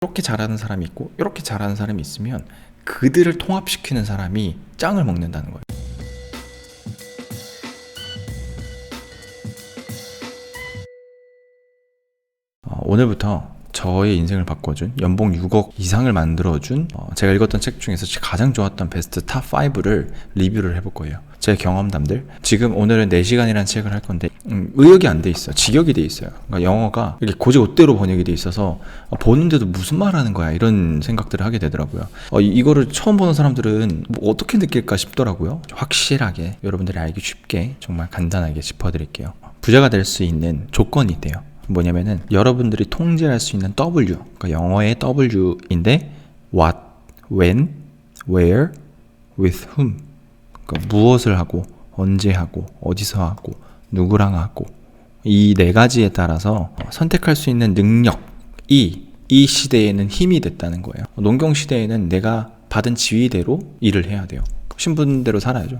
이렇게 잘하는 사람이 있고 이렇게 잘하는 사람이 있으면 그들을 통합시키는 사람이 짱을 먹는다는 거예요. 오늘부터 저의 인생을 바꿔준, 연봉 6억 이상을 만들어준 제가 읽었던 책 중에서 가장 좋았던 베스트 탑 5를 리뷰를 해볼 거예요. 제 경험담들. 지금 오늘은 4시간이라는 책을 할 건데 의역이 안 돼 있어. 직역이 돼 있어요. 그러니까 영어가 이렇게 고지고대로 번역이 돼 있어서 보는데도 무슨 말 하는 거야 이런 생각들을 하게 되더라고요. 이거를 처음 보는 사람들은 뭐 어떻게 느낄까 싶더라고요. 확실하게 여러분들이 알기 쉽게 정말 간단하게 짚어드릴게요. 부자가 될 수 있는 조건이 있대요. 뭐냐면은 여러분들이 통제할 수 있는 W, 그러니까 영어의 W인데 what, when, where, with whom, 그러니까 무엇을 하고, 언제 하고, 어디서 하고, 누구랑 하고, 이 4가지에 따라서 선택할 수 있는 능력이 이 시대에는 힘이 됐다는 거예요. 농경 시대에는 내가 받은 지위대로 일을 해야 돼요. 신분대로 살아야죠.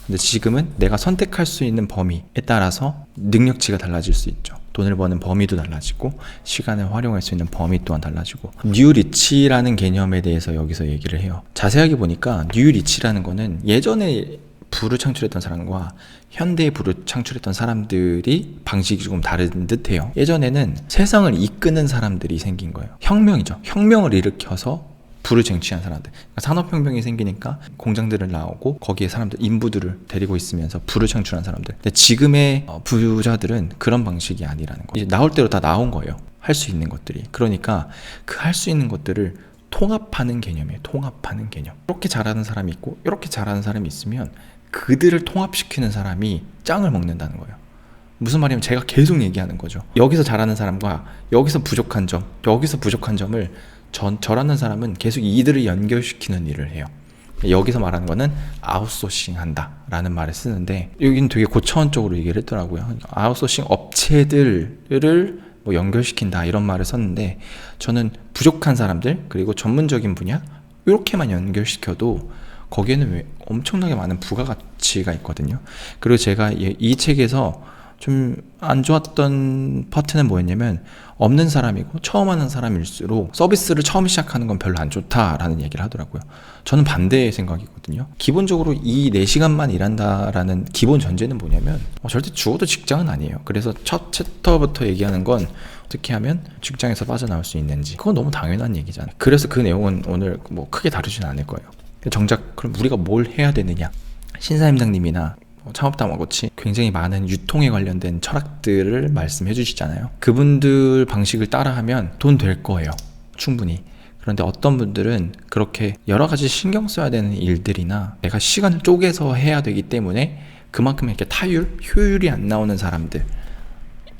근데 지금은 내가 선택할 수 있는 범위에 따라서 능력치가 달라질 수 있죠. 돈을 버는 범위도 달라지고 시간을 활용할 수 있는 범위 또한 달라지고, 뉴 리치라는 개념에 대해서 여기서 얘기를 해요. 자세하게 보니까 뉴 리치라는 거는 예전에 부를 창출했던 사람과 현대에 부를 창출했던 사람들이 방식이 조금 다른 듯해요. 예전에는 세상을 이끄는 사람들이 생긴 거예요. 혁명이죠. 혁명을 일으켜서 부를 쟁취한 사람들. 그러니까 산업혁명이 생기니까 공장들을 나오고 거기에 사람들, 인부들을 데리고 있으면서 부를 창출한 사람들. 근데 지금의 부자들은 그런 방식이 아니라는 거예요. 이제 나올 대로 다 나온 거예요. 할 수 있는 것들이. 그러니까 그 할 수 있는 것들을 통합하는 개념이에요. 통합하는 개념. 이렇게 잘하는 사람이 있고 이렇게 잘하는 사람이 있으면 그들을 통합시키는 사람이 짱을 먹는다는 거예요. 무슨 말이냐면 제가 계속 얘기하는 거죠. 여기서 잘하는 사람과 여기서 부족한 점, 여기서 부족한 점을 저라는 사람은 계속 이들을 연결시키는 일을 해요. 여기서 말하는 거는 아웃소싱 한다 라는 말을 쓰는데, 여기는 되게 고차원적으로 얘기를 했더라고요. 아웃소싱 업체들을 뭐 연결시킨다 이런 말을 썼는데, 저는 부족한 사람들 그리고 전문적인 분야 이렇게만 연결시켜도 거기에는 왜 엄청나게 많은 부가가치가 있거든요. 그리고 제가 이 책에서 좀 안 좋았던 파트는 뭐였냐면, 없는 사람이고 처음 하는 사람일수록 서비스를 처음 시작하는 건 별로 안 좋다라는 얘기를 하더라고요. 저는 반대의 생각이거든요. 기본적으로 이 4시간만 일한다라는 기본 전제는 뭐냐면 절대 죽어도 직장은 아니에요. 그래서 첫 챕터부터 얘기하는 건 어떻게 하면 직장에서 빠져나올 수 있는지, 그건 너무 당연한 얘기잖아요. 그래서 그 내용은 오늘 뭐 크게 다루지는 않을 거예요. 정작 그럼 우리가 뭘 해야 되느냐, 신사임당님이나 창업다마고치 굉장히 많은 유통에 관련된 철학들을 말씀해 주시잖아요. 그분들 방식을 따라하면 돈 될 거예요, 충분히. 그런데 어떤 분들은 그렇게 여러 가지 신경 써야 되는 일들이나 내가 시간을 쪼개서 해야 되기 때문에 그만큼 이렇게 효율이 안 나오는 사람들이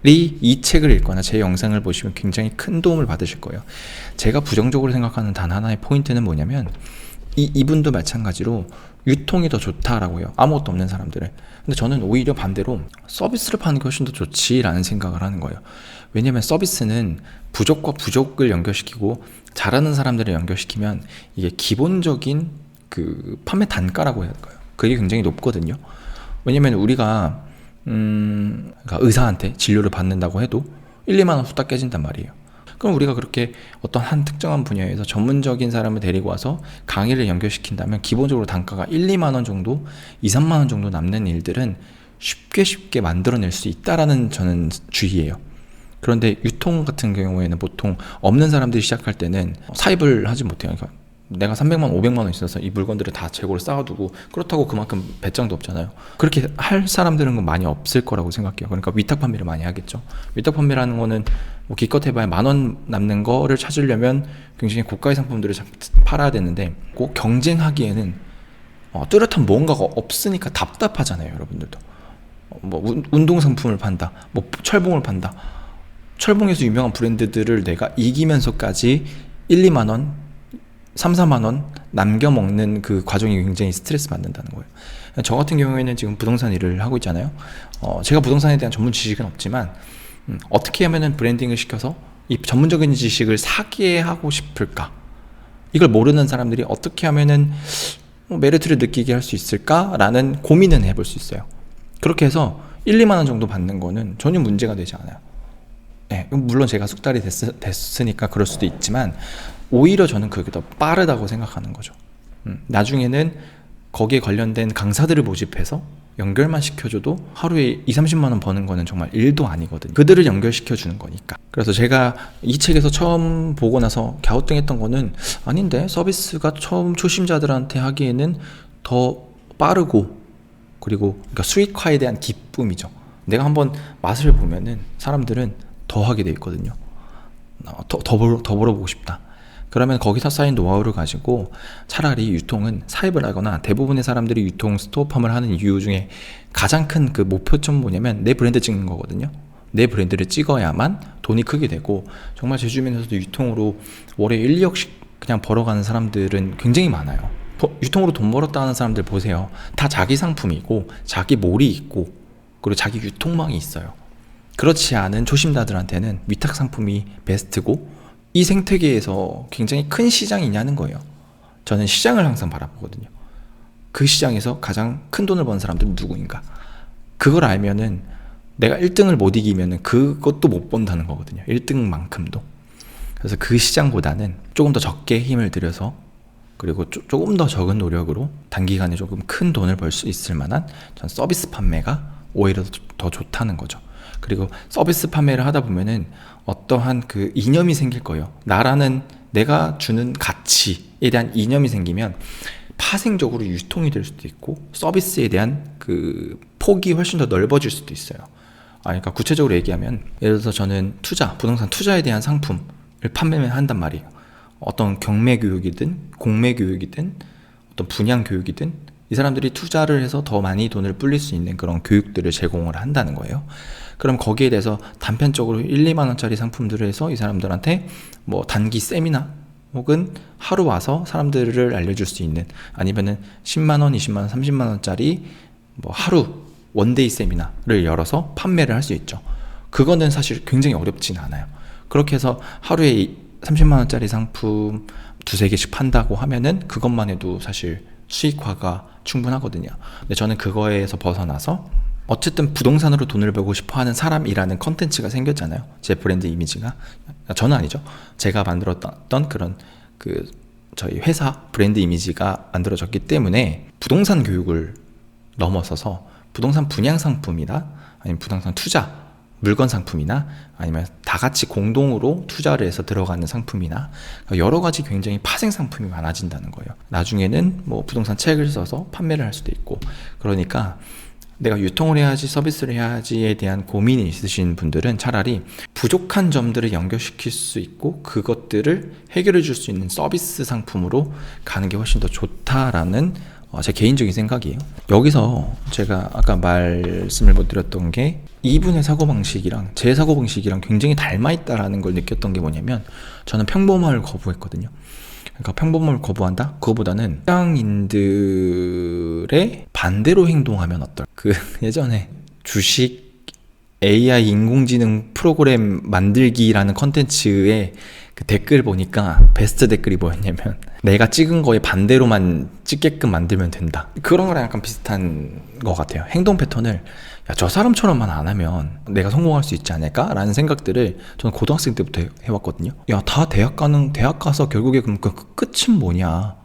이 책을 읽거나 제 영상을 보시면 굉장히 큰 도움을 받으실 거예요. 제가 부정적으로 생각하는 단 하나의 포인트는 뭐냐면, 이분도 마찬가지로 유통이 더 좋다라고 해요. 아무것도 없는 사람들은. 근데 저는 오히려 반대로 서비스를 파는 게 훨씬 더 좋지라는 생각을 하는 거예요. 왜냐면 서비스는 부족과 부족을 연결시키고 잘하는 사람들을 연결시키면 이게 기본적인 그 판매 단가라고 해야 할까요? 그게 굉장히 높거든요. 왜냐면 우리가 그러니까 의사한테 진료를 받는다고 해도 1, 2만 원 후딱 깨진단 말이에요. 그럼 우리가 그렇게 어떤 한 특정한 분야에서 전문적인 사람을 데리고 와서 강의를 연결시킨다면 기본적으로 단가가 1, 2만 원 정도, 2, 3만 원 정도 남는 일들은 쉽게 만들어낼 수 있다라는 저는 주의예요. 그런데 유통 같은 경우에는 보통 없는 사람들이 시작할 때는 사입을 하지 못해요. 그러니까 내가 300만 원, 500만 원 있어서 이 물건들을 다 재고를 쌓아두고, 그렇다고 그만큼 배짱도 없잖아요. 그렇게 할 사람들은 많이 없을 거라고 생각해요. 그러니까 위탁 판매를 많이 하겠죠. 위탁 판매라는 거는 뭐 기껏 해봐야 10,000원 남는 거를 찾으려면 굉장히 고가의 상품들을 팔아야 되는데, 꼭 경쟁하기에는 뚜렷한 뭔가가 없으니까 답답하잖아요, 여러분들도. 뭐 운동 상품을 판다, 뭐 철봉을 판다. 철봉에서 유명한 브랜드들을 내가 이기면서까지 1, 2만 원, 3, 4만 원 남겨 먹는 그 과정이 굉장히 스트레스 받는다는 거예요. 저 같은 경우에는 지금 부동산 일을 하고 있잖아요. 제가 부동산에 대한 전문 지식은 없지만 어떻게 하면은 브랜딩을 시켜서 이 전문적인 지식을 사게 하고 싶을까? 이걸 모르는 사람들이 어떻게 하면은 메리트를 느끼게 할 수 있을까라는 고민은 해볼 수 있어요. 그렇게 해서 1, 2만 원 정도 받는 거는 전혀 문제가 되지 않아요. 네, 물론 제가 숙달이 됐으니까 그럴 수도 있지만 오히려 저는 그게 더 빠르다고 생각하는 거죠. 나중에는 거기에 관련된 강사들을 모집해서 연결만 시켜줘도 하루에 2-30만 원 버는 거는 정말 일도 아니거든요. 그들을 연결시켜 주는 거니까. 그래서 제가 이 책에서 처음 보고 나서 갸우뚱했던 거는 아닌데 서비스가 처음 초심자들한테 하기에는 더 빠르고 그리고 그러니까 수익화에 대한 기쁨이죠. 내가 한번 맛을 보면은 사람들은 더 하게 돼 있거든요. 더 벌어보고 싶다. 그러면 거기서 쌓인 노하우를 가지고 차라리 유통은 사입을 하거나, 대부분의 사람들이 유통 스토어팜을 하는 이유 중에 가장 큰 그 목표점은 뭐냐면 내 브랜드 찍는 거거든요. 내 브랜드를 찍어야만 돈이 크게 되고, 정말 제 주변에서도 유통으로 월에 1, 2억씩 그냥 벌어가는 사람들은 굉장히 많아요. 유통으로 돈 벌었다 하는 사람들 보세요. 다 자기 상품이고 자기 몰이 있고 그리고 자기 유통망이 있어요. 그렇지 않은 초심자들한테는 위탁 상품이 베스트고, 이 생태계에서 굉장히 큰 시장이 있냐는 거예요. 저는 시장을 항상 바라보거든요. 그 시장에서 가장 큰 돈을 버는 사람들은 누구인가. 그걸 알면은 내가 1등을 못 이기면은 그것도 못 번다는 거거든요. 1등만큼도. 그래서 그 시장보다는 조금 더 적게 힘을 들여서, 그리고 조금 더 적은 노력으로 단기간에 조금 큰 돈을 벌 수 있을 만한 전 서비스 판매가 오히려 더 좋다는 거죠. 그리고 서비스 판매를 하다 보면은 어떠한 그 이념이 생길 거예요. 나라는, 내가 주는 가치에 대한 이념이 생기면 파생적으로 유통이 될 수도 있고 서비스에 대한 그 폭이 훨씬 더 넓어질 수도 있어요. 그러니까 구체적으로 얘기하면, 예를 들어서 저는 부동산 투자에 대한 상품을 판매를 한단 말이에요. 어떤 경매 교육이든 공매 교육이든 어떤 분양 교육이든 이 사람들이 투자를 해서 더 많이 돈을 불릴 수 있는 그런 교육들을 제공을 한다는 거예요. 그럼 거기에 대해서 단편적으로 1, 2만 원짜리 상품들을 해서 이 사람들한테 뭐 단기 세미나 혹은 하루 와서 사람들을 알려줄 수 있는, 아니면은 10만 원, 20만 원, 30만 원짜리 뭐 하루 원데이 세미나를 열어서 판매를 할 수 있죠. 그거는 사실 굉장히 어렵지는 않아요. 그렇게 해서 하루에 30만 원짜리 상품 2-3개씩 판다고 하면은 그것만 해도 사실 수익화가 충분하거든요. 근데 저는 그거에서 벗어나서 어쨌든 부동산으로 돈을 벌고 싶어 하는 사람이라는 컨텐츠가 생겼잖아요. 제 브랜드 이미지가. 저는 아니죠. 제가 만들었던 그런 그 저희 회사 브랜드 이미지가 만들어졌기 때문에 부동산 교육을 넘어서서 부동산 분양 상품이나 아니면 부동산 투자 물건 상품이나 아니면 다 같이 공동으로 투자를 해서 들어가는 상품이나 여러 가지 굉장히 파생 상품이 많아진다는 거예요. 나중에는 뭐 부동산 책을 써서 판매를 할 수도 있고. 그러니까 내가 유통을 해야지 서비스를 해야지에 대한 고민이 있으신 분들은 차라리 부족한 점들을 연결시킬 수 있고 그것들을 해결해 줄 수 있는 서비스 상품으로 가는 게 훨씬 더 좋다라는 제 개인적인 생각이에요. 여기서 제가 아까 말씀을 못 드렸던 게, 이분의 사고방식이랑 제 사고방식이랑 굉장히 닮아있다라는 걸 느꼈던 게 뭐냐면, 저는 평범함을 거부했거든요. 그러니까 평범함을 거부한다? 그거보다는 시장인들의 반대로 행동하면 어떨까? 그 예전에 주식 AI 인공지능 프로그램 만들기라는 컨텐츠에 그 댓글 보니까 베스트 댓글이 뭐였냐면, 내가 찍은 거에 반대로만 찍게끔 만들면 된다. 그런 거랑 약간 비슷한 것 같아요. 행동 패턴을 저 사람처럼만 안 하면 내가 성공할 수 있지 않을까? 라는 생각들을 저는 고등학생 때부터 해왔거든요. 다 대학 가서 결국에 그럼 그 끝은 뭐냐?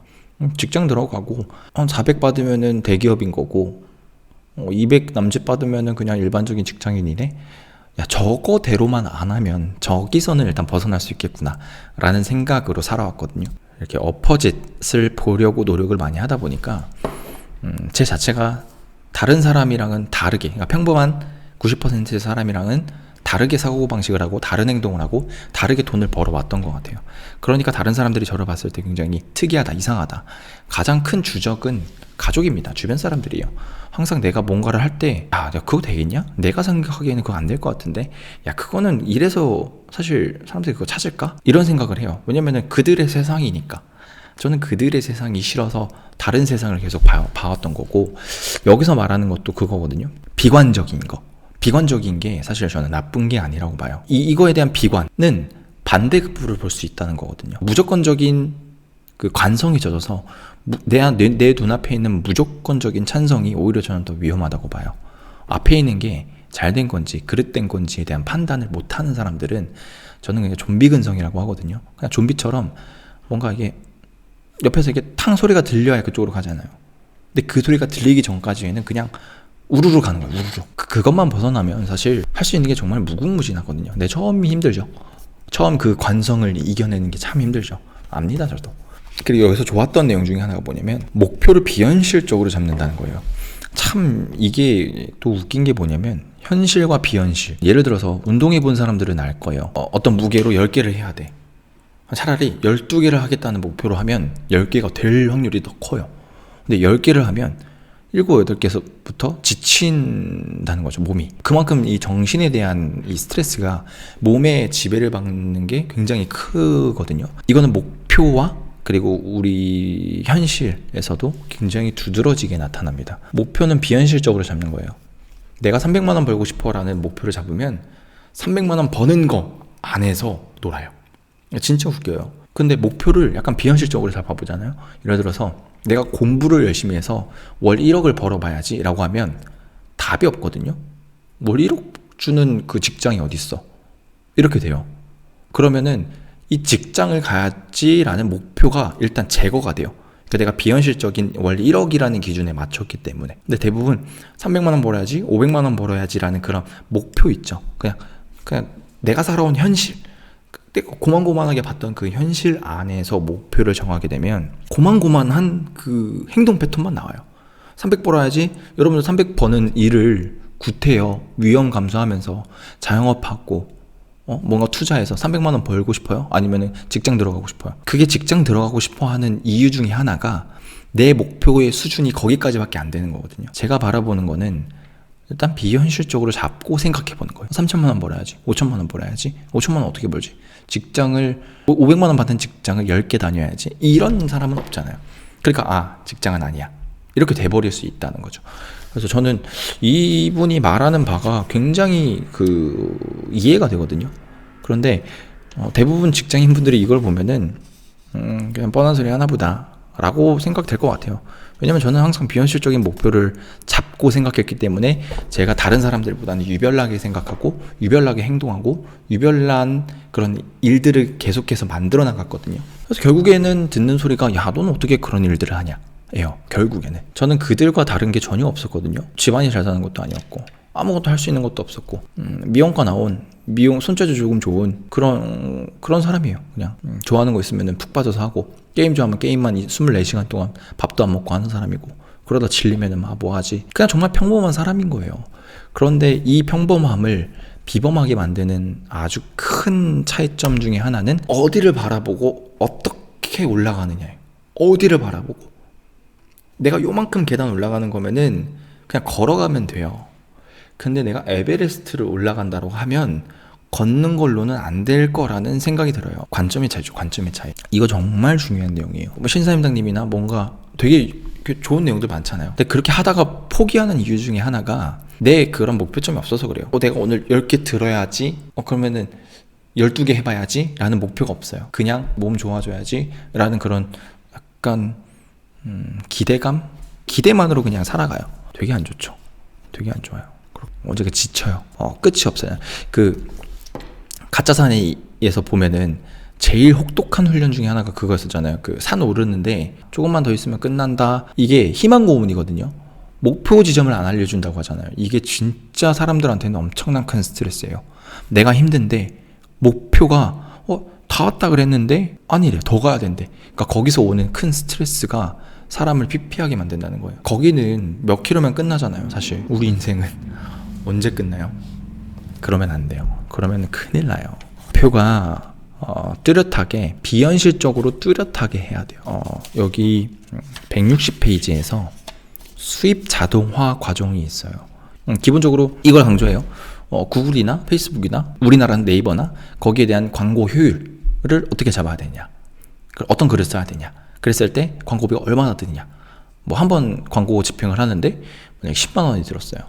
직장 들어가고 한 400 받으면은 대기업인 거고 200 남짓 받으면은 그냥 일반적인 직장인이네. 저거대로만 안 하면 저기서는 일단 벗어날 수 있겠구나 라는 생각으로 살아왔거든요. 이렇게 어퍼짓을 보려고 노력을 많이 하다 보니까 제 자체가 다른 사람이랑은 다르게, 그러니까 평범한 90%의 사람이랑은 다르게 사고방식을 하고 다른 행동을 하고 다르게 돈을 벌어왔던 것 같아요. 그러니까 다른 사람들이 저를 봤을 때 굉장히 특이하다, 이상하다. 가장 큰 주적은 가족입니다. 주변 사람들이에요. 항상 내가 뭔가를 할 때 그거 되겠냐? 내가 생각하기에는 그거 안 될 것 같은데 그거는 이래서 사실 사람들이 그거 찾을까? 이런 생각을 해요. 왜냐면은 그들의 세상이니까. 저는 그들의 세상이 싫어서 다른 세상을 계속 봐왔던 거고, 여기서 말하는 것도 그거거든요. 비관적인 거. 비관적인 게 사실 저는 나쁜 게 아니라고 봐요. 이거에 대한 비관은 반대급부를 볼 수 있다는 거거든요. 무조건적인 그 관성이 젖어서 내 눈앞에 있는 무조건적인 찬성이 오히려 저는 더 위험하다고 봐요. 앞에 있는 게 잘 된 건지 그릇된 건지에 대한 판단을 못하는 사람들은 저는 그냥 좀비 근성이라고 하거든요. 그냥 좀비처럼 뭔가 이게 옆에서 이게 탕 소리가 들려야 그쪽으로 가잖아요. 근데 그 소리가 들리기 전까지는 그냥 우르르 가는 거예요. 우르르. 그것만 벗어나면 사실 할 수 있는 게 정말 무궁무진하거든요. 근데 처음이 힘들죠. 처음 그 관성을 이겨내는 게 참 힘들죠. 압니다, 저도. 그리고 여기서 좋았던 내용 중에 하나가 뭐냐면 목표를 비현실적으로 잡는다는 거예요. 참 이게 또 웃긴 게 뭐냐면 현실과 비현실. 예를 들어서 운동해 본 사람들은 알 거예요. 어떤 무게로 10개를 해야 돼. 차라리 12개를 하겠다는 목표로 하면 10개가 될 확률이 더 커요. 근데 10개를 하면 7, 8개서부터 지친다는 거죠, 몸이. 그만큼 이 정신에 대한 이 스트레스가 몸에 지배를 받는 게 굉장히 크거든요. 이거는 목표와 그리고 우리 현실에서도 굉장히 두드러지게 나타납니다. 목표는 비현실적으로 잡는 거예요. 내가 300만 원 벌고 싶어 라는 목표를 잡으면 300만 원 버는 거 안에서 놀아요. 진짜 웃겨요. 근데 목표를 약간 비현실적으로 잡아보잖아요. 예를 들어서 내가 공부를 열심히 해서 월 1억을 벌어봐야지 라고 하면 답이 없거든요. 월 1억 주는 그 직장이 어딨어? 이렇게 돼요. 그러면은 이 직장을 가야지라는 목표가 일단 제거가 돼요. 그러니까 내가 비현실적인 월 1억이라는 기준에 맞췄기 때문에. 근데 대부분 300만 원 벌어야지, 500만 원 벌어야지라는 그런 목표 있죠. 그냥 내가 살아온 현실. 고만고만하게 봤던 그 현실 안에서 목표를 정하게 되면 고만고만한 그 행동 패턴만 나와요. 300 벌어야지. 여러분들 300 버는 일을 구태여 위험 감수하면서 자영업하고 뭔가 투자해서 300만 원 벌고 싶어요? 아니면 직장 들어가고 싶어요? 그게 직장 들어가고 싶어 하는 이유 중에 하나가 내 목표의 수준이 거기까지밖에 안 되는 거거든요. 제가 바라보는 거는 일단 비현실적으로 잡고 생각해 보는 거예요. 3천만 원 벌어야지, 5천만 원 벌어야지. 5천만 원 어떻게 벌지? 직장을 500만 원 받는 직장을 10개 다녀야지. 이런 사람은 없잖아요. 그러니까 직장은 아니야. 이렇게 돼버릴 수 있다는 거죠. 그래서 저는 이분이 말하는 바가 굉장히 이해가 되거든요. 그런데 대부분 직장인분들이 이걸 보면은 그냥 뻔한 소리 하나 보다 라고 생각될 것 같아요. 왜냐면 저는 항상 비현실적인 목표를 잡고 생각했기 때문에 제가 다른 사람들보다는 유별나게 생각하고 유별나게 행동하고 유별난 그런 일들을 계속해서 만들어 나갔거든요. 그래서 결국에는 듣는 소리가 야, 너는 어떻게 그런 일들을 하냐 예요. 결국에는 저는 그들과 다른 게 전혀 없었거든요. 집안이 잘 사는 것도 아니었고 아무것도 할 수 있는 것도 없었고 미용과 나온 손재주 조금 좋은 그런 사람이에요. 그냥 좋아하는 거 있으면 푹 빠져서 하고 게임 좋아하면 게임만 24시간 동안 밥도 안 먹고 하는 사람이고 그러다 질리면은 뭐 하지. 그냥 정말 평범한 사람인 거예요. 그런데 이 평범함을 비범하게 만드는 아주 큰 차이점 중에 하나는 어디를 바라보고 어떻게 올라가느냐예요. 어디를 바라보고. 내가 요만큼 계단 올라가는 거면은 그냥 걸어가면 돼요. 근데 내가 에베레스트를 올라간다고 하면 걷는 걸로는 안 될 거라는 생각이 들어요. 관점의 차이죠. 관점의 차이. 이거 정말 중요한 내용이에요. 신사임당님이나 뭔가 되게 좋은 내용들 많잖아요. 근데 그렇게 하다가 포기하는 이유 중에 하나가 내 그런 목표점이 없어서 그래요. 내가 오늘 10개 들어야지. 그러면은 12개 해봐야지 라는 목표가 없어요. 그냥 몸 좋아져야지 라는 그런 약간 기대만으로 그냥 살아가요. 되게 안 좋죠. 되게 안 좋아요. 언제가 지쳐요. 끝이 없어요. 가짜산에서 보면은 제일 혹독한 훈련 중에 하나가 그거였었잖아요. 산 오르는데 조금만 더 있으면 끝난다. 이게 희망 고문이거든요. 목표 지점을 안 알려준다고 하잖아요. 이게 진짜 사람들한테는 엄청난 큰 스트레스예요. 내가 힘든데 목표가 다 왔다 그랬는데 아니래. 더 가야 된대. 그러니까 거기서 오는 큰 스트레스가 사람을 피폐하게 만든다는 거예요. 거기는 몇 킬로면 끝나잖아요. 사실 우리 인생은 언제 끝나요? 그러면 안 돼요. 그러면 큰일 나요. 목표가 뚜렷하게 비현실적으로 뚜렷하게 해야 돼요. 여기 160페이지에서 수입 자동화 과정이 있어요. 기본적으로 이걸 강조해요. 구글이나 페이스북이나 우리나라는 네이버나 거기에 대한 광고 효율을 어떻게 잡아야 되냐, 어떤 글을 써야 되냐, 글 쓸 때 광고비가 얼마나 드느냐. 한 번 광고 집행을 하는데 만약에 10만 원이 들었어요.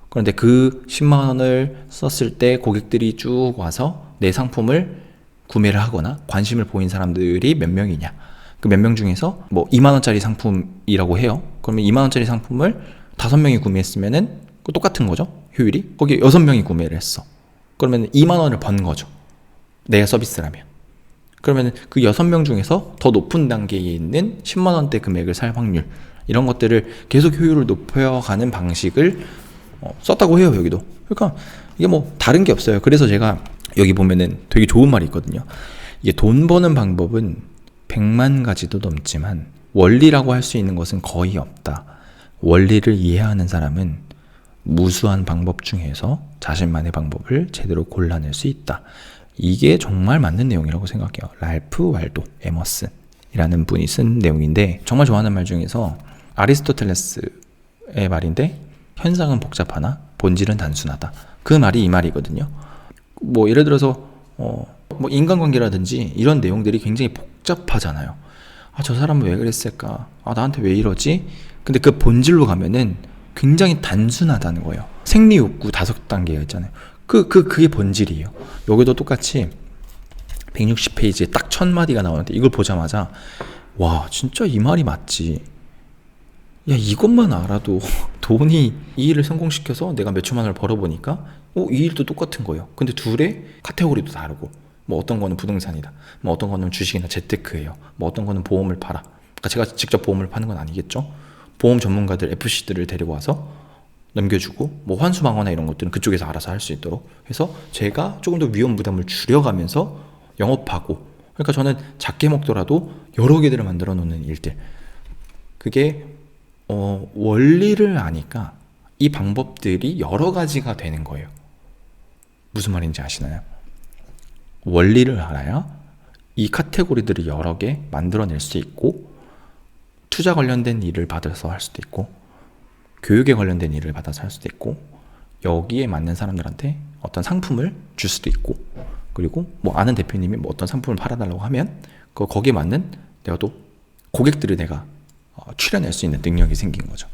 그런데 그 10만 원을 썼을 때 고객들이 쭉 와서 내 상품을 구매를 하거나 관심을 보인 사람들이 몇 명이냐. 그 몇 명 중에서 2만 원짜리 상품이라고 해요. 그러면 2만 원짜리 상품을 5명이 구매했으면은 똑같은 거죠. 효율이. 거기 6명이 구매를 했어. 그러면 2만 원을 번 거죠. 내가 서비스라면. 그러면 그 6명 중에서 더 높은 단계에 있는 10만 원대 금액을 살 확률, 이런 것들을 계속 효율을 높여가는 방식을 썼다고 해요. 여기도. 그러니까 이게 뭐 다른 게 없어요. 그래서 제가 여기 보면은 되게 좋은 말이 있거든요. 이게 돈 버는 방법은 100만 가지도 넘지만 원리라고 할 수 있는 것은 거의 없다. 원리를 이해하는 사람은 무수한 방법 중에서 자신만의 방법을 제대로 골라낼 수 있다. 이게 정말 맞는 내용이라고 생각해요. 랄프 왈도 에머슨이라는 분이 쓴 내용인데, 정말 좋아하는 말 중에서 아리스토텔레스의 말인데, 현상은 복잡하나 본질은 단순하다. 그 말이 이 말이거든요. 뭐 예를 들어서 뭐 인간관계라든지 이런 내용들이 굉장히 복잡하잖아요. 저 사람은 왜 그랬을까? 나한테 왜 이러지? 근데 그 본질로 가면은 굉장히 단순하다는 거예요. 생리욕구 5단계가 있잖아요. 그게 본질이에요. 여기도 똑같이 160페이지에 딱 1000마디가 나오는데, 이걸 보자마자 와, 진짜 이 말이 맞지. 야, 이것만 알아도 돈이 이 일을 성공시켜서 내가 몇 천만 원을 벌어보니까 이 일도 똑같은 거예요. 근데 둘의 카테고리도 다르고, 뭐 어떤 거는 부동산이다, 뭐 어떤 거는 주식이나 재테크예요, 뭐 어떤 거는 보험을 팔아. 그러니까 제가 직접 보험을 파는 건 아니겠죠. 보험 전문가들, FC들을 데리고 와서 넘겨주고, 뭐 환수망어나 이런 것들은 그쪽에서 알아서 할 수 있도록 해서 제가 조금 더 위험 부담을 줄여가면서 영업하고, 그러니까 저는 작게 먹더라도 여러 개들을 만들어 놓는 일들, 그게 원리를 아니까 이 방법들이 여러 가지가 되는 거예요. 무슨 말인지 아시나요? 원리를 알아야 이 카테고리들을 여러 개 만들어낼 수 있고, 투자 관련된 일을 받아서 할 수도 있고, 교육에 관련된 일을 받아서 할 수도 있고, 여기에 맞는 사람들한테 어떤 상품을 줄 수도 있고, 그리고 뭐 아는 대표님이 뭐 어떤 상품을 팔아달라고 하면 거기에 맞는 내가 또 고객들을 내가 출연할 수 있는 능력이 생긴 거죠.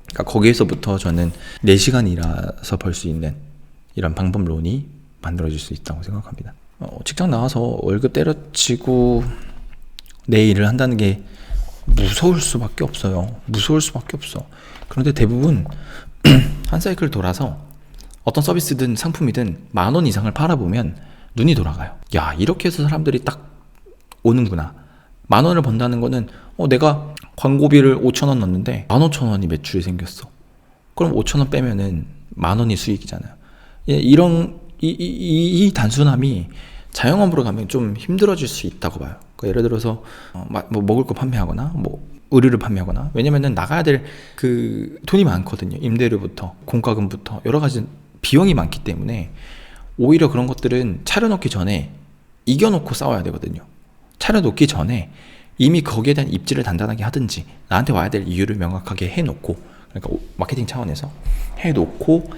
그러니까 거기에서부터 저는 4시간 일해서 벌 수 있는 이런 방법론이 만들어질 수 있다고 생각합니다. 직장 나와서 월급 때려치고 내 일을 한다는 게 무서울 수밖에 없어요. 무서울 수밖에 없어. 그런데 대부분 한 사이클 돌아서 어떤 서비스든 상품이든 10,000원 이상을 팔아보면 눈이 돌아가요. 야, 이렇게 해서 사람들이 딱 오는구나. 10,000원을 번다는 거는 내가 광고비를 5,000원 넣었는데 15,000원이 매출이 생겼어. 그럼 5,000원 빼면은 10,000원이 수익이잖아요. 이 단순함이 자영업으로 가면 좀 힘들어질 수 있다고 봐요. 그러니까 예를 들어서 뭐 먹을 거 판매하거나 뭐 의류를 판매하거나, 왜냐면은 나가야 될 그 돈이 많거든요. 임대료부터 공과금부터 여러 가지 비용이 많기 때문에 오히려 그런 것들은 차려놓기 전에 이겨놓고 싸워야 되거든요. 차려놓기 전에 이미 거기에 대한 입지를 단단하게 하든지, 나한테 와야 될 이유를 명확하게 해놓고, 그러니까 마케팅 차원에서 해놓고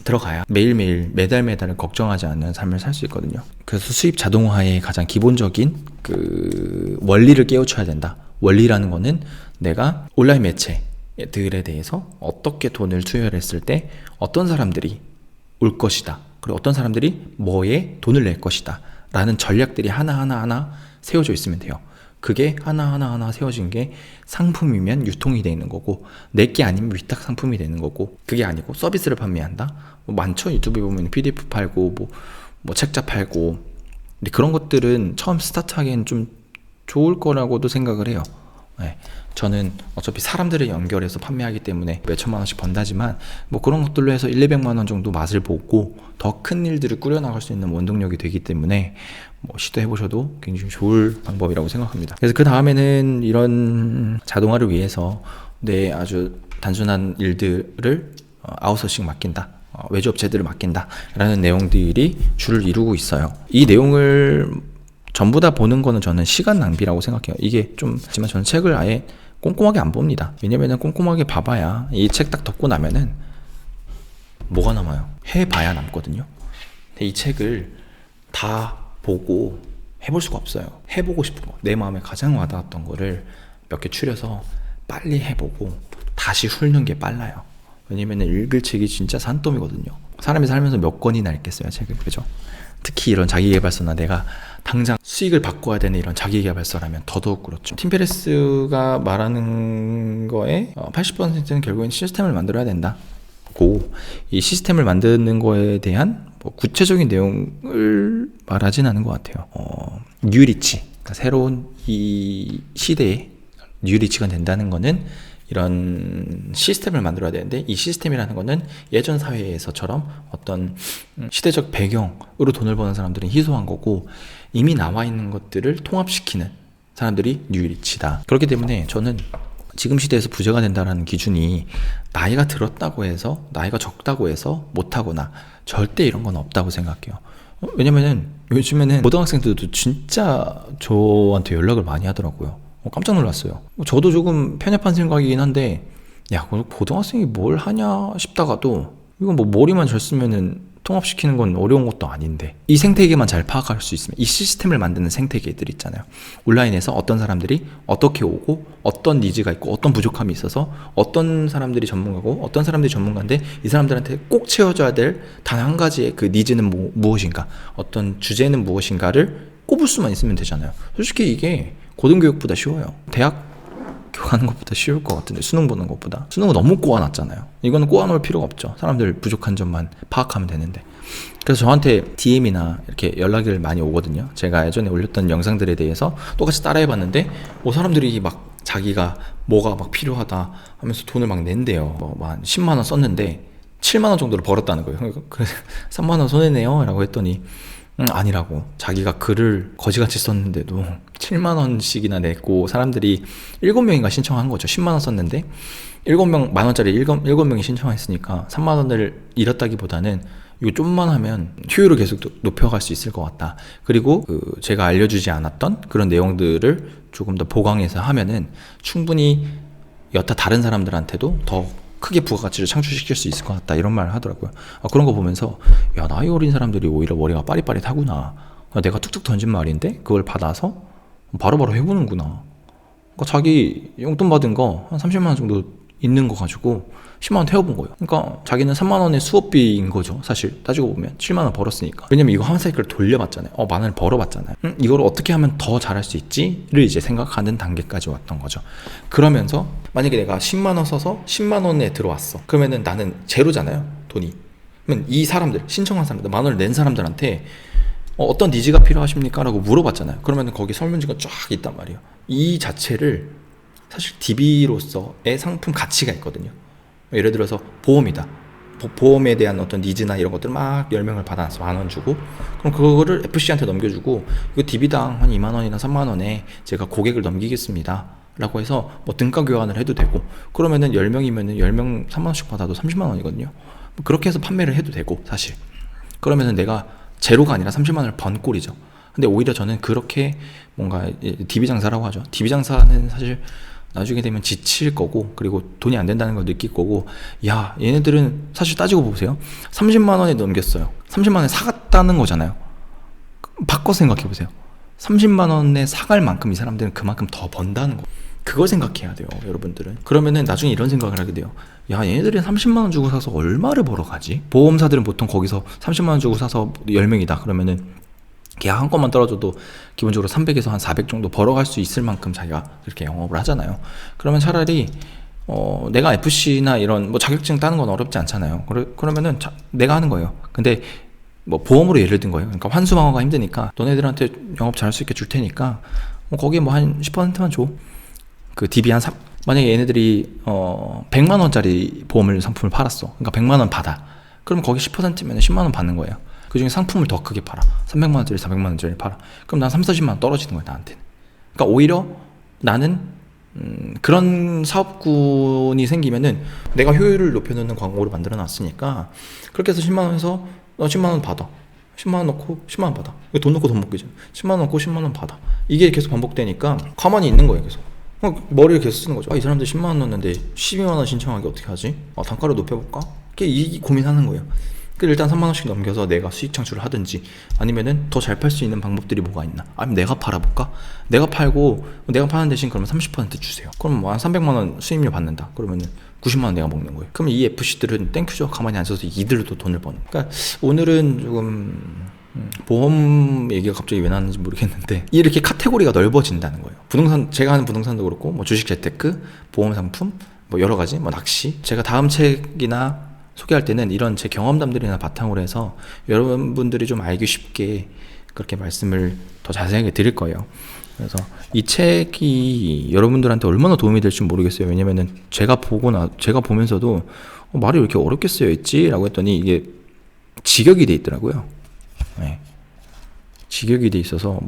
들어가야 매일매일 매달매달을 걱정하지 않는 삶을 살 수 있거든요. 그래서 수입 자동화의 가장 기본적인 그 원리를 깨우쳐야 된다. 원리라는 거는 내가 온라인 매체들에 대해서 어떻게 돈을 투여했을 때 어떤 사람들이 올 것이다, 그리고 어떤 사람들이 뭐에 돈을 낼 것이다 라는 전략들이 하나하나 세워져 있으면 돼요. 그게 하나하나 세워진 게 상품이면 유통이 되어 있는 거고, 내게 아니면 위탁 상품이 되는 거고, 그게 아니고 서비스를 판매한다? 많죠. 유튜브에 보면 PDF 팔고 뭐 책자 팔고. 근데 그런 것들은 처음 스타트하기엔 좀 좋을 거라고도 생각을 해요. 네. 저는 어차피 사람들을 연결해서 판매하기 때문에 몇천만 원씩 번다지만, 뭐 그런 것들로 해서 100~200만 원 정도 맛을 보고 더 큰 일들을 꾸려나갈 수 있는 원동력이 되기 때문에 뭐 시도해보셔도 굉장히 좋을 방법이라고 생각합니다. 그래서 그 다음에는 이런 자동화를 위해서 내 아주 단순한 일들을 아웃소싱 맡긴다, 외주업체들을 맡긴다 라는 내용들이 주를 이루고 있어요. 이 내용을 전부 다 보는 거는 저는 시간 낭비라고 생각해요. 이게 좀 하지만 저는 책을 아예 꼼꼼하게 안 봅니다. 왜냐면은 꼼꼼하게 봐봐야 이 책 딱 덮고 나면은 뭐가 남아요? 해봐야 남거든요. 근데 이 책을 다 보고 해볼 수가 없어요. 해보고 싶은 거, 내 마음에 가장 와닿았던 거를 몇 개 추려서 빨리 해보고 다시 훑는 게 빨라요. 왜냐면은 읽을 책이 진짜 산더미거든요. 사람이 살면서 몇 권이나 읽겠어요, 책을. 그죠? 특히 이런 자기계발서나 내가 당장 수익을 바꿔야 되는 이런 자기계발서라면 더더욱 그렇죠. 팀 페레스가 말하는 거에 80%는 결국엔 시스템을 만들어야 된다. 있고, 이 시스템을 만드는 거에 대한 뭐 구체적인 내용을 말하진 않은 것 같아요. 뉴리치, 그러니까 새로운 이 시대에 뉴리치가 된다는 거는 이런 시스템을 만들어야 되는데, 이 시스템이라는 거는 예전 사회에서처럼 어떤 시대적 배경으로 돈을 버는 사람들은 희소한 거고, 이미 나와 있는 것들을 통합시키는 사람들이 뉴리치다. 그렇기 때문에 저는 지금 시대에서 부자가 된다는 기준이 나이가 들었다고 해서, 나이가 적다고 해서 못하거나, 절대 이런 건 없다고 생각해요. 왜냐면은 요즘에는 고등학생들도 진짜 저한테 연락을 많이 하더라고요. 깜짝 놀랐어요. 저도 조금 편협한 생각이긴 한데, 야, 고등학생이 뭘 하냐 싶다가도, 이건 뭐 머리만 잘 쓰면은 통합시키는 건 어려운 것도 아닌데, 이 생태계만 잘 파악할 수 있으면, 이 시스템을 만드는 생태계들 있잖아요. 온라인에서 어떤 사람들이 어떻게 오고, 어떤 니즈가 있고, 어떤 부족함이 있어서, 어떤 사람들이 전문가고, 어떤 사람들이 전문가인데, 이 사람들한테 꼭 채워줘야 될 단 한 가지의 그 니즈는 무엇인가, 어떤 주제는 무엇인가를 꼽을 수만 있으면 되잖아요. 솔직히 이게 고등교육보다 쉬워요. 대학 가는 것보다 쉬울 것 같은데, 수능 보는 것보다. 수능은 너무 꼬아놨잖아요. 이거는 꼬아놓을 필요가 없죠. 사람들 부족한 점만 파악하면 되는데. 그래서 저한테 DM이나 이렇게 연락을 많이 오거든요. 제가 예전에 올렸던 영상들에 대해서 똑같이 따라해봤는데, 사람들이 막 자기가 뭐가 막 필요하다 하면서 돈을 막 낸대요. 뭐 한 10만 원 썼는데 7만 원 정도를 벌었다는 거예요. 그래서 3만 원 손해네요 라고 했더니, 아니라고. 자기가 글을 거지같이 썼는데도 7만 원씩이나 냈고, 사람들이 7명인가 신청한 거죠. 10만 원 썼는데 7명, 만 원짜리 7명이 신청했으니까 3만 원을 잃었다기보다는 이거 좀만 하면 효율을 계속 높여갈 수 있을 것 같다. 그리고 제가 알려주지 않았던 그런 내용들을 조금 더 보강해서 하면은 충분히 여타 다른 사람들한테도 더 크게 부가가치를 창출시킬 수 있을 것 같다, 이런 말을 하더라고요. 그런 거 보면서, 야, 나이 어린 사람들이 오히려 머리가 빠릿빠릿하구나. 내가 툭툭 던진 말인데 그걸 받아서 바로바로 해보는구나. 그러니까 자기 용돈 받은 거 한 30만 원 정도 있는 거 가지고 10만 원 태워본 거예요. 그러니까 자기는 3만 원의 수업비인 거죠. 사실 따지고 보면 7만 원 벌었으니까. 왜냐면 이거 한 사이클 돌려봤잖아요. 만 원을 벌어봤잖아요. 이걸 어떻게 하면 더 잘할 수 있지를 이제 생각하는 단계까지 왔던 거죠. 그러면서 만약에 내가 10만 원 써서 10만 원에 들어왔어. 그러면은 나는 제로잖아요, 돈이. 그러면 이 사람들, 신청한 사람들, 만 원을 낸 사람들한테 어떤 니즈가 필요하십니까? 라고 물어봤잖아요. 그러면 거기 설문지가 쫙 있단 말이에요. 이 자체를 사실 DB로서의 상품 가치가 있거든요. 예를 들어서 보험이다. 보험에 대한 어떤 니즈나 이런 것들 막 10명을 받아놨어. 만 원 주고. 그럼 그거를 FC한테 넘겨주고, 이거 DB당 한 2만 원이나 3만 원에 제가 고객을 넘기겠습니다 라고 해서 뭐 등가 교환을 해도 되고, 그러면은 10명이면은 10명 3만 원씩 받아도 30만 원이거든요. 그렇게 해서 판매를 해도 되고, 사실. 그러면은 내가 제로가 아니라 30만 원을 번 꼴이죠. 근데 오히려 저는 그렇게 뭔가 DB 장사라고 하죠. DB 장사는 사실 나중에 되면 지칠 거고, 그리고 돈이 안 된다는 걸 느낄 거고, 야, 얘네들은 사실 따지고 보세요. 30만 원에 넘겼어요. 30만 원에 사갔다는 거잖아요. 바꿔서 생각해 보세요. 30만 원에 사갈 만큼 이 사람들은 그만큼 더 번다는 거. 그걸 생각해야 돼요, 여러분들은. 그러면은 나중에 이런 생각을 하게 돼요. 야, 얘네들은 30만 원 주고 사서 얼마를 벌어가지? 보험사들은 보통 거기서 30만 원 주고 사서 10명이다 그러면은 계약 한 건만 떨어져도 기본적으로 300에서 한 400 정도 벌어갈 수 있을 만큼 자기가 이렇게 영업을 하잖아요. 그러면 차라리 내가 FC나 이런 뭐 자격증 따는 건 어렵지 않잖아요. 그러면은 내가 하는 거예요. 근데 뭐 보험으로 예를 든 거예요. 그러니까 환수방어가 힘드니까 너네들한테 영업 잘할 수 있게 줄 테니까 뭐 거기에 뭐 한 10%만 줘. 그 DB 만약에 얘네들이 100만 원짜리 보험을 상품을 팔았어. 그러니까 100만 원 받아. 그럼 거기 10%면 10만 원 받는 거예요. 그 중에 상품을 더 크게 팔아. 300만 원짜리, 400만 원짜리 팔아. 그럼 난 30, 40만 원 떨어지는 거야, 나한테는. 그러니까 오히려 나는 그런 사업군이 생기면은 내가 효율을 높여놓는 광고를 만들어 놨으니까 그렇게 해서 10만 원에서 10만 원 받아. 10만 원 넣고 10만 원 받아. 돈 넣고 돈 먹기죠. 10만 원 넣고 10만 원 받아. 이게 계속 반복되니까 가만히 있는 거예요, 계속. 머리를 계속 쓰는 거죠. 이 사람들 10만 원 넣었는데 12만 원 신청하기 어떻게 하지? 단가를 높여볼까? 이 고민하는 거예요. 일단 3만 원씩 넘겨서 내가 수익 창출을 하든지, 아니면은 더 잘 팔 수 있는 방법들이 뭐가 있나? 아니면 내가 팔아볼까? 내가 팔고, 내가 파는 대신 그러면 30% 주세요. 그럼 뭐 한 300만 원 수익률 받는다. 그러면은 90만 원 내가 먹는 거예요. 그러면 이 FC들은 땡큐죠. 가만히 앉아서 이들도 돈을 버는. 그러니까 오늘은 조금 보험 얘기가 갑자기 왜 나왔는지 모르겠는데, 이렇게 카테고리가 넓어진다는 거예요. 부동산, 제가 하는 부동산도 그렇고, 뭐 주식 재테크, 보험 상품, 뭐 여러 가지, 뭐 낚시. 제가 다음 책이나 소개할 때는 이런 제 경험담들이나 바탕으로 해서 여러분들이 좀 알기 쉽게 그렇게 말씀을 더 자세하게 드릴 거예요. 그래서 이 책이 여러분들한테 얼마나 도움이 될지 모르겠어요. 왜냐면은 제가 보면서도 말이 왜 이렇게 어렵게 쓰여 있지? 라고 했더니 이게 직역이 돼 있더라고요. 네. 직역이 돼 있어서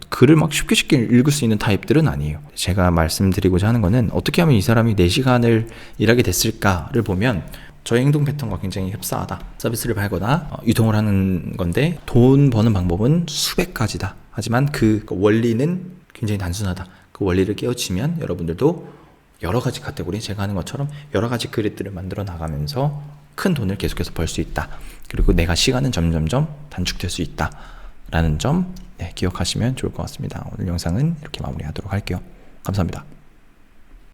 글을 막 쉽게 읽을 수 있는 타입들은 아니에요. 제가 말씀드리고자 하는 거는 어떻게 하면 이 사람이 4시간을 일하게 됐을까를 보면 저의 행동 패턴과 굉장히 흡사하다. 서비스를 팔거나 유통을 하는 건데 돈 버는 방법은 수백 가지다. 하지만 그 원리는 굉장히 단순하다. 그 원리를 깨우치면 여러분들도 여러 가지 카테고리, 제가 하는 것처럼 여러 가지 그릇들을 만들어 나가면서 큰 돈을 계속해서 벌 수 있다. 그리고 내가 시간은 점점점 단축될 수 있다. 라는 점 기억하시면 좋을 것 같습니다. 오늘 영상은 이렇게 마무리하도록 할게요. 감사합니다.